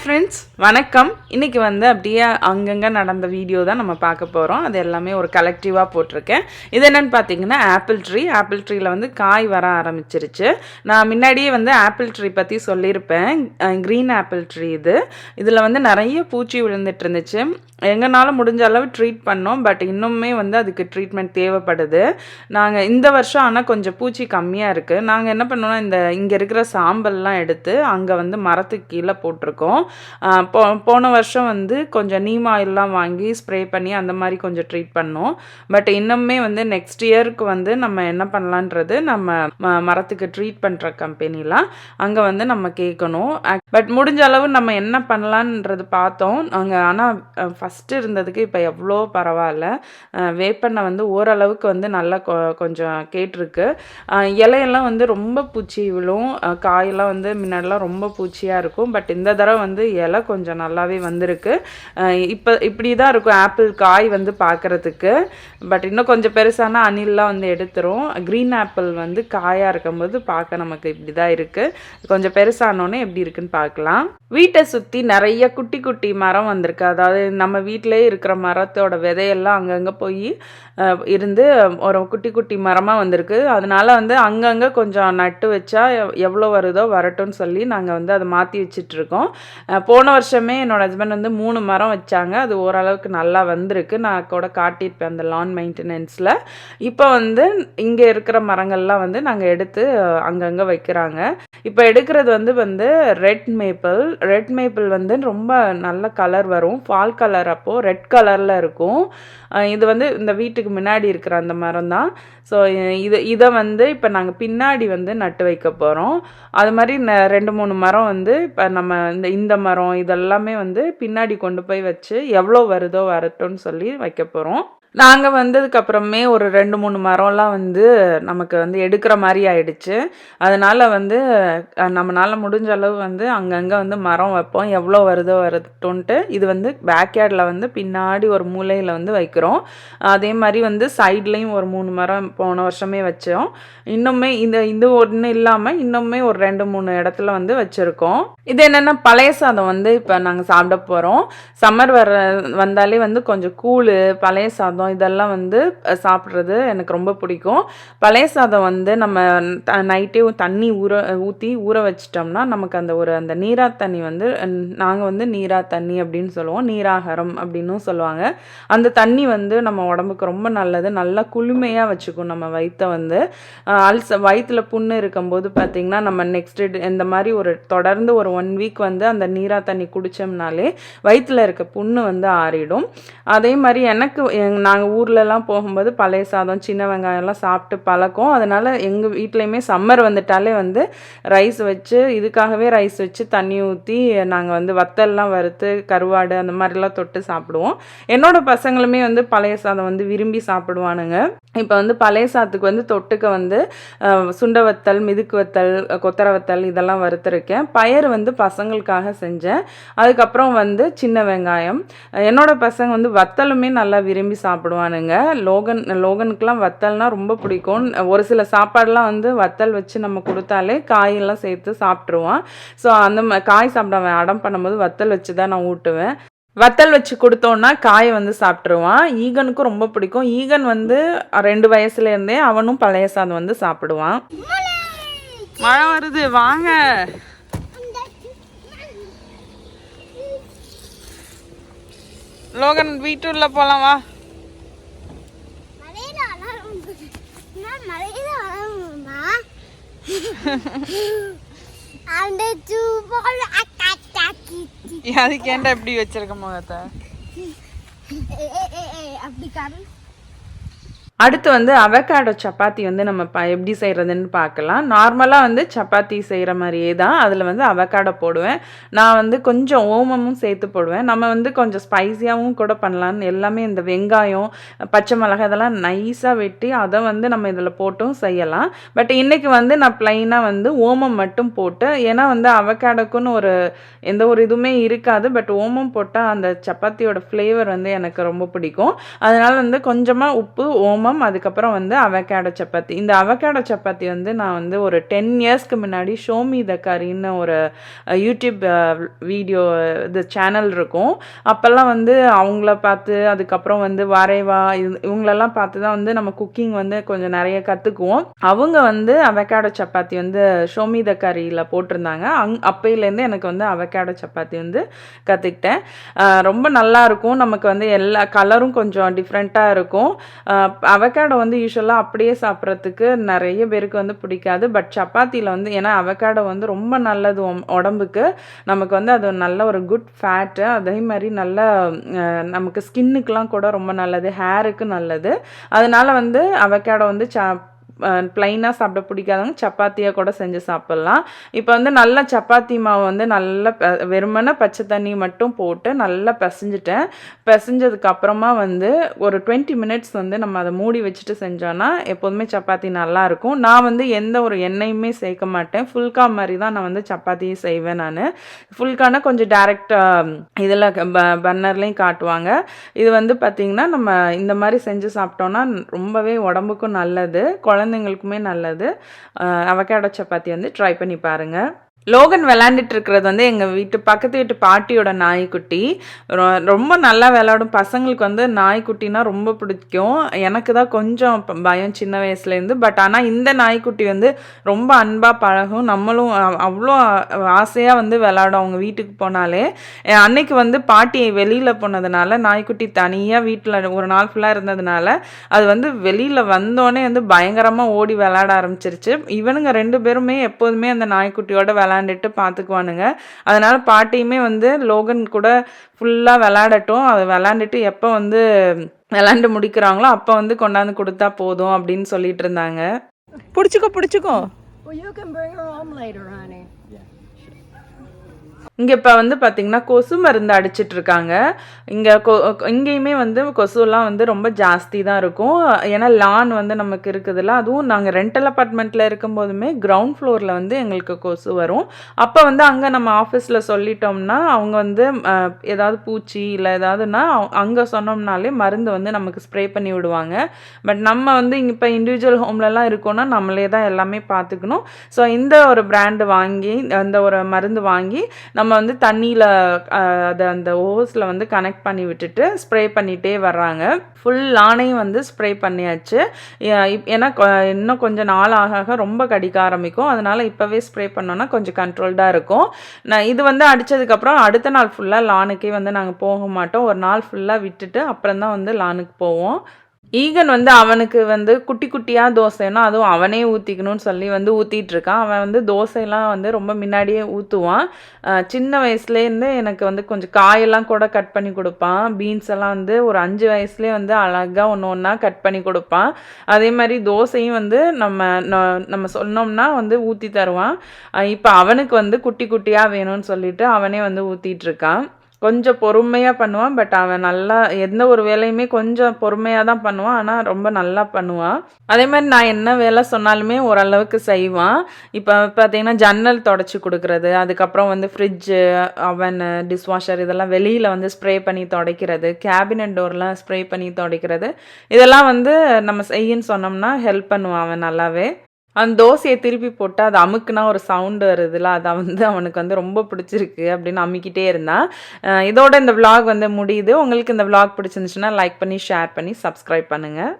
Friends, வணக்கம். இன்றைக்கி வந்து அப்படியே அங்கங்கே நடந்த வீடியோ தான் நம்ம பார்க்க போகிறோம். அது எல்லாமே ஒரு கலெக்டிவாக போட்டிருக்கேன். இது என்னென்னு பார்த்தீங்கன்னா ஆப்பிள் ட்ரீயில் வந்து காய் வர ஆரம்பிச்சிருச்சு. நான் முன்னாடியே வந்து ஆப்பிள் ட்ரீ பற்றி சொல்லியிருப்பேன். க்ரீன் ஆப்பிள் ட்ரீ இதில் வந்து நிறைய பூச்சி விழுந்துட்டு இருந்துச்சு. எங்களால் முடிஞ்ச அளவு ட்ரீட் பண்ணோம். பட் இன்னுமே வந்து அதுக்கு ட்ரீட்மெண்ட் தேவைப்படுது. நாங்கள் இந்த வருஷம் ஆனால் கொஞ்சம் பூச்சி கம்மியாக இருக்குது. நாங்கள் என்ன பண்ணோன்னா இங்கே இருக்கிற சாம்பல்லாம் எடுத்து அங்கே வந்து மரத்துக்கு கீழே போட்டிருக்கோம். போன வருஷம் வந்து கொஞ்சம் நீம் ஆயிலெலாம் வாங்கி ஸ்ப்ரே பண்ணி அந்த மாதிரி கொஞ்சம் ட்ரீட் பண்ணோம். பட் இன்னுமே வந்து நெக்ஸ்ட் இயருக்கு வந்து நம்ம என்ன பண்ணலான்றது நம்ம மரத்துக்கு ட்ரீட் பண்ணுற கம்பெனிலாம் அங்கே வந்து நம்ம கேட்கணும். பட் முடிஞ்ச அளவு நம்ம என்ன பண்ணலான்றது பார்த்தோம் நாங்கள். ஆனால் ஃபஸ்ட்டு இருந்ததுக்கு இப்போ எவ்வளோ பரவாயில்ல. வேப்பெண்ணெய் வந்து ஓரளவுக்கு வந்து நல்லா கொஞ்சம் கேட்டிருக்கு. இலையெல்லாம் வந்து ரொம்ப பூச்சி விழும். காயெல்லாம் வந்து முன்னாடிலாம் ரொம்ப பூச்சியாக இருக்கும். பட் இந்த தடவை வந்து இலை கொஞ்சம் நல்லாவே வந்திருக்கு. இப்படி தான் இருக்கும் ஆப்பிள் காய் வந்து பார்க்குறதுக்கு. பட் இன்னும் கொஞ்சம் பெருசான அணில்லாம் வந்து எடுத்துரும். க்ரீன் ஆப்பிள் வந்து காயாக இருக்கும்போது பார்க்க நமக்கு இப்படி தான் இருக்குது. கொஞ்சம் பெருசானோன்னே எப்படி இருக்குன்னு பார்க்கலாம். வீட்டை சுற்றி நிறைய குட்டி குட்டி மரம் வந்திருக்கு. அதாவது நம்ம வீட்டிலே இருக்கிற மரத்தோட விதையெல்லாம் அங்கங்கே போய் இருந்து ஒரு குட்டி குட்டி மரமாக வந்திருக்கு. அதனால வந்து அங்கங்கே கொஞ்சம் நட்டு வச்சா எவ்வளோ வருதோ வரட்டும்னு சொல்லி நாங்கள் வந்து அதை மாற்றி வச்சிட்ருக்கோம். போன வருஷமே என்னோடய ஹஸ்பண்ட் வந்து 3 மரம் வச்சாங்க. அது ஓரளவுக்கு நல்லா வந்திருக்கு. நான் கூட காட்டியிருப்பேன் அந்த லான் மெயின்டெனன்ஸில். இப்போ வந்து இங்கே இருக்கிற மரங்கள்லாம் வந்து நாங்கள் எடுத்து அங்கங்கே வைக்கிறாங்க. இப்போ எடுக்கிறது வந்து ரெட் மேப்பிள் வந்து ரொம்ப நல்ல கலர் வரும். ஃபால் கலர் அப்போது ரெட் கலரில் இருக்கும். இது வந்து இந்த வீட்டுக்கு முன்னாடி இருக்கிற அந்த மரம் தான். ஸோ இதை வந்து இப்போ நாங்கள் பின்னாடி வந்து நட்டு வைக்க போகிறோம். அது மாதிரி 2-3 மரம் வந்து இப்போ நம்ம இந்த மரம் இதெல்லாமே வந்து பின்னாடி கொண்டு போய் வச்சு எவ்வளோ வருதோ வரட்டும்னு சொல்லி வைக்க போகிறோம். நாங்கள் வந்ததுக்கப்புறமே ஒரு 2-3 மரம்லாம் வந்து நமக்கு வந்து எடுக்கிற மாதிரி ஆயிடுச்சு. அதனால் வந்து நம்மளால் முடிஞ்ச அளவு வந்து அங்கங்கே வந்து மரம் வைப்போம். எவ்வளோ வருதோ வரட்டும்ன்ட்டு இது வந்து பேக்யார்டில் வந்து பின்னாடி ஒரு மூலையில் வந்து வைக்கிறோம். அதே மாதிரி வந்து சைட்லேயும் ஒரு 3 மரம் போன வருஷமே வச்சோம். இன்னுமே இது ஒன்று இல்லாமல் இன்னுமே ஒரு 2-3 இடத்துல வந்து வச்சுருக்கோம். இது என்னென்னா பழைய சாதம் வந்து இப்போ நாங்கள் சாப்பிட போகிறோம். சம்மர் வந்தாலே வந்து கொஞ்சம் கூழ் பழைய சாதம் இதெல்லாம் வந்து சாப்பிட்றது எனக்கு ரொம்ப பிடிக்கும். பழைய சாதம் வந்து நம்ம நைட்டே தண்ணி ஊற்றி ஊற வச்சிட்டோம்னா நமக்கு அந்த நீரா தண்ணி வந்து நாங்கள் வந்து நீரா தண்ணி அப்படின்னு சொல்லுவோம். நீராகாரம் அப்படின்னும் சொல்லுவாங்க. அந்த தண்ணி வந்து நம்ம உடம்புக்கு ரொம்ப நல்லது. நல்லா குளுமையாக வச்சுக்கும் நம்ம வயிற்றை வந்து. வயிற்றில் புண்ணு இருக்கும்போது பார்த்திங்கன்னா நம்ம நெக்ஸ்ட்டு இந்த மாதிரி தொடர்ந்து ஒரு 1 வீக் வந்து அந்த நீரா தண்ணி குடித்தோம்னாலே வயிற்றில் இருக்க புண்ணு வந்து ஆறிடும். அதே மாதிரி எனக்கு நாங்கள் ஊர்லலாம் போகும்போது பழைய சாதம் சின்ன வெங்காயம்லாம் சாப்பிட்டு பழக்கம். அதனால் எங்கள் வீட்லேயுமே சம்மர் வந்துட்டாலே வந்து ரைஸ் வச்சு இதுக்காகவே ரைஸ் வச்சு தண்ணி ஊற்றி நாங்கள் வந்து வத்தல்லாம் வறுத்து கருவாடு அந்த மாதிரிலாம் தொட்டு சாப்பிடுவோம். என்னோடய பசங்களுமே வந்து பழைய சாதம் வந்து விரும்பி சாப்பிடுவானுங்க. இப்போ வந்து பழைய சாதத்துக்கு வந்து தொட்டுக்க வந்து சுண்ட வத்தல், மிதுக்கு வத்தல், கொத்தரை வத்தல் இதெல்லாம் வறுத்துருக்கேன். பயறு வந்து பசங்களுக்காக செஞ்சேன். அதுக்கப்புறம் வந்து சின்ன வெங்காயம். என்னோடய பசங்க வந்து வத்தலுமே நல்லா விரும்பி சாப்பிடுவானுங்க. லோகனுக்கெலாம் வத்தல்னால் ரொம்ப பிடிக்கும். ஒரு சில சாப்பாடெலாம் வந்து வத்தல் வச்சு நம்ம கொடுத்தாலே காயெல்லாம் சேர்த்து சாப்பிட்ருவான். ஸோ அந்த காய் சாப்பிட அடம் பண்ணும்போது வத்தல் வச்சு தான் நான் ஊட்டுவேன். வத்தல் வச்சு கொடுத்தோன்னா காயை வந்து சாப்பிட்ருவான். ஈகனுக்கும் ரொம்ப பிடிக்கும். ஈகன் வந்து 2 வயசுலேருந்தே அவனும் பழைய சாதம் வந்து சாப்பிடுவான். மழை வருது வாங்க. லோகன் வீட்டுள்ள போலாம் வா. அதுக்கு ஏன்டா எப்படி வச்சிருக்க முகத்தை? அடுத்து வந்து அவகாடோ சப்பாத்தி வந்து நம்ம எப்படி செய்கிறதுன்னு பார்க்கலாம். நார்மலாக வந்து சப்பாத்தி செய்கிற மாதிரியே தான். அதில் வந்து அவகாடோ போடுவேன். நான் வந்து கொஞ்சம் ஓமமும் சேர்த்து போடுவேன். நம்ம வந்து கொஞ்சம் ஸ்பைஸியாகவும் கூட பண்ணலான்னு எல்லாமே இந்த வெங்காயம், பச்சை மிளகாய் இதெல்லாம் நைஸாக வெட்டி அதை வந்து நம்ம இதில் போட்டும் செய்யலாம். பட் இன்றைக்கி வந்து நான் ப்ளைனாக வந்து ஓமம் மட்டும் போட்டு, ஏன்னா வந்து அவகாடோக்குன்னு எந்த ஒரு இதுவுமே இருக்காது. பட் ஓமம் போட்டால் அந்த சப்பாத்தியோட ஃப்ளேவர் வந்து எனக்கு ரொம்ப பிடிக்கும். அதனால் வந்து கொஞ்சமாக உப்பு ஓமம் ஓமம், அதுக்கப்புறம் வந்து அவகேடோ சப்பாத்தி. இந்த அவகேடோ சப்பாத்தி வந்து நான் வந்து ஒரு 10 இயர்ஸ்க்கு முன்னாடி ஷோ மீ த கரின்னு ஒரு யூடியூப் வீடியோ இது சேனல் இருக்கும். அப்போல்லாம் வந்து அவங்கள பார்த்து அதுக்கப்புறம் வந்து வரைவா இவங்களெல்லாம் பார்த்து தான் வந்து நம்ம குக்கிங் வந்து கொஞ்சம் நிறைய கற்றுக்குவோம். அவங்க வந்து அவகேடோ சப்பாத்தி வந்து ஷோ மீ த கரியில் போட்டிருந்தாங்க. அப்பையிலேருந்து எனக்கு வந்து அவகேடோ சப்பாத்தி வந்து கற்றுக்கிட்டேன். ரொம்ப நல்லாயிருக்கும். நமக்கு வந்து எல்லா கலரும் கொஞ்சம் டிஃப்ரெண்ட்டாக இருக்கும். அவகேடோ வந்து யூஸ்வலாக அப்படியே சாப்பிட்றதுக்கு நிறைய பேருக்கு வந்து பிடிக்காது. பட் சப்பாத்தியில் வந்து ஏன்னா அவகேடோ வந்து ரொம்ப நல்லது உடம்புக்கு. நமக்கு வந்து அது நல்ல ஒரு குட் ஃபேட்டு. அதே மாதிரி நல்ல நமக்கு ஸ்கின்னுக்கெலாம் கூட ரொம்ப நல்லது, ஹேருக்கு நல்லது. அதனால வந்து அவகேடோ வந்து ப்ளைனாக சாப்பிட பிடிக்காதவங்க சப்பாத்தியாக கூட செஞ்சு சாப்பிட்லாம். இப்போ வந்து நல்லா சப்பாத்தி மாவு வந்து நல்லா வெறுமனே பச்சை தண்ணி மட்டும் போட்டு நல்லா பிசைஞ்சிட்டேன். பிசைஞ்சதுக்கப்புறமா வந்து ஒரு 20 மினிட்ஸ் வந்து நம்ம அதை மூடி வச்சுட்டு செஞ்சோன்னா எப்போதுமே சப்பாத்தி நல்லாயிருக்கும். நான் வந்து எந்த ஒரு எண்ணெயுமே சேர்க்க மாட்டேன். ஃபுல்கா மாதிரி தான் நான் வந்து சப்பாத்தியும் செய்வேன். நான் ஃபுல்கானா கொஞ்சம் டேரெக்டாக இதில் பன்னர்லேயும் காட்டுவாங்க. இது வந்து பார்த்திங்கன்னா நம்ம இந்த மாதிரி செஞ்சு சாப்பிட்டோன்னா ரொம்பவே உடம்புக்கும் நல்லது, குழந்தைங்களுக்குமே நல்லது. அவகேடோ சப்பாத்தி வந்து ட்ரை பண்ணி பாருங்கள். லோகன் விளாண்டுட்டு இருக்கிறது வந்து எங்கள் பக்கத்து வீட்டு பாட்டியோட நாய்க்குட்டி. ரொம்ப நல்லா விளாடும். பசங்களுக்கு வந்து நாய்க்குட்டினா ரொம்ப பிடிக்கும். எனக்கு தான் கொஞ்சம் பயம் சின்ன வயசுலேருந்து. பட் ஆனால் இந்த நாய்க்குட்டி வந்து ரொம்ப அன்பாக பழகும். நம்மளும் அவ்வளோ ஆசையாக வந்து விளாடும் அவங்க வீட்டுக்கு போனாலே. அன்னைக்கு வந்து பாட்டி வெளியில் போனதுனால நாய்க்குட்டி தனியாக வீட்டில் ஒரு நாள் ஃபுல்லாக இருந்ததுனால அது வந்து வெளியில் வந்தோடனே வந்து பயங்கரமாக ஓடி விளாட ஆரம்பிச்சிருச்சு. இவனுங்க 2 பேருமே எப்போதுமே அந்த நாய்க்குட்டியோட விளாண்டுட்டு பார்த்துக்குவானுங்க. அதனால் பாட்டியுமே வந்து லோகன் கூட ஃபுல்லாக விளாடட்டும், அதை விளாண்டுட்டு எப்போ வந்து விளாண்டு முடிக்கிறாங்களோ அப்போ வந்து கொண்டாந்து கொடுத்தா போதும் அப்படின்னு சொல்லிட்டு இருந்தாங்க. பிடிச்சிக்கோ. இங்கே இப்போ வந்து பார்த்திங்கன்னா கொசு மருந்து அடிச்சிட்டு இருக்காங்க. இங்கேயுமே வந்து கொசுலாம் வந்து ரொம்ப ஜாஸ்தி தான் இருக்கும். ஏன்னா லான் வந்து நமக்கு இருக்குதுல்ல. அதுவும் நாங்கள் ரெண்டல் அப்பார்ட்மெண்ட்டில் இருக்கும்போதுமே கிரவுண்ட் ஃப்ளோரில் வந்து எங்களுக்கு கொசு வரும். அப்போ வந்து அங்கே நம்ம ஆஃபீஸில் சொல்லிட்டோம்னா அவங்க வந்து ஏதாவது பூச்சி இல்லை ஏதாவதுன்னா அங்கே சொன்னோம்னாலே மருந்து வந்து நமக்கு ஸ்ப்ரே பண்ணி விடுவாங்க. பட் நம்ம வந்து இங்கே இப்போ இண்டிவிஜுவல் ஹோம்லலாம் இருக்கோன்னா நம்மளே தான் எல்லாமே பார்த்துக்கணும். ஸோ இந்த ஒரு பிராண்டு வாங்கி அந்த ஒரு மருந்து வாங்கி நம்ம வந்து தண்ணியில் அதை அந்த ஓஸில் வந்து கனெக்ட் பண்ணி விட்டுட்டு ஸ்ப்ரே பண்ணிகிட்டே வர்றாங்க. ஃபுல் லானையும் வந்து ஸ்ப்ரே பண்ணியாச்சு. ஏன்னா இன்னும் கொஞ்சம் நாள் ஆக ரொம்ப கடிக்க ஆரம்பிக்கும். அதனால் இப்போவே ஸ்ப்ரே பண்ணோன்னா கொஞ்சம் கண்ட்ரோல்டாக இருக்கும். இது வந்து அடித்ததுக்கப்புறம் அடுத்த நாள் ஃபுல்லாக லானுக்கே வந்து நாங்கள் போக மாட்டோம். ஒரு நாள் ஃபுல்லாக விட்டுட்டு அப்புறம் தான் வந்து லானுக்கு போவோம். ஈகன் வந்து அவனுக்கு வந்து குட்டி குட்டியாக தோசைன்னா அதுவும் அவனே ஊற்றிக்கணும்னு சொல்லி வந்து ஊற்றிட்டுருக்கான். அவன் வந்து தோசையெல்லாம் வந்து ரொம்ப முன்னாடியே ஊற்றுவான். சின்ன வயசுலேருந்து எனக்கு வந்து கொஞ்சம் காயெல்லாம் கூட கட் பண்ணி கொடுப்பான். பீன்ஸ் எல்லாம் வந்து ஒரு 5 வயசுலேயே வந்து அழகாக ஒன்று ஒன்றா கட் பண்ணி கொடுப்பான். அதே மாதிரி தோசையும் வந்து நம்ம சொன்னோம்னா வந்து ஊற்றி தருவான். இப்போ அவனுக்கு வந்து குட்டி குட்டியாக வேணும்னு சொல்லிட்டு அவனே வந்து ஊற்றிட்டுருக்கான். கொஞ்சம் பொறுமையாக பண்ணுவான். பட் அவன் நல்லா எந்த ஒரு வேலையுமே கொஞ்சம் பொறுமையாக தான் பண்ணுவான். ஆனால் ரொம்ப நல்லா பண்ணுவான். அதே மாதிரி நான் என்ன வேலை சொன்னாலுமே ஓரளவுக்கு செய்வான். இப்போ பார்த்தீங்கன்னா ஜன்னல் தொடச்சி கொடுக்குறது, அதுக்கப்புறம் வந்து ஃப்ரிட்ஜு, அவனு, டிஷ்வாஷர் இதெல்லாம் வெளியில் வந்து ஸ்ப்ரே பண்ணி துடைக்கிறது, கேபினட் டோர்லாம் ஸ்ப்ரே பண்ணி துடைக்கிறது, இதெல்லாம் வந்து நம்ம செய்யன்னு சொன்னோம்னா ஹெல்ப் பண்ணுவான் அவன் நல்லாவே. அந்த தோசையை திருப்பி போட்டு அது அமுக்குனா ஒரு சவுண்டு வருதுல்ல, அதை வந்து அவனுக்கு வந்து ரொம்ப பிடிச்சிருக்கு அப்படின்னு அமுக்கிட்டே இருந்தான். இதோட இந்த விளாக் வந்து முடியுது. உங்களுக்கு இந்த விளாக் பிடிச்சிருந்துச்சுன்னா லைக் பண்ணி ஷேர் பண்ணி சப்ஸ்கிரைப் பண்ணுங்கள்.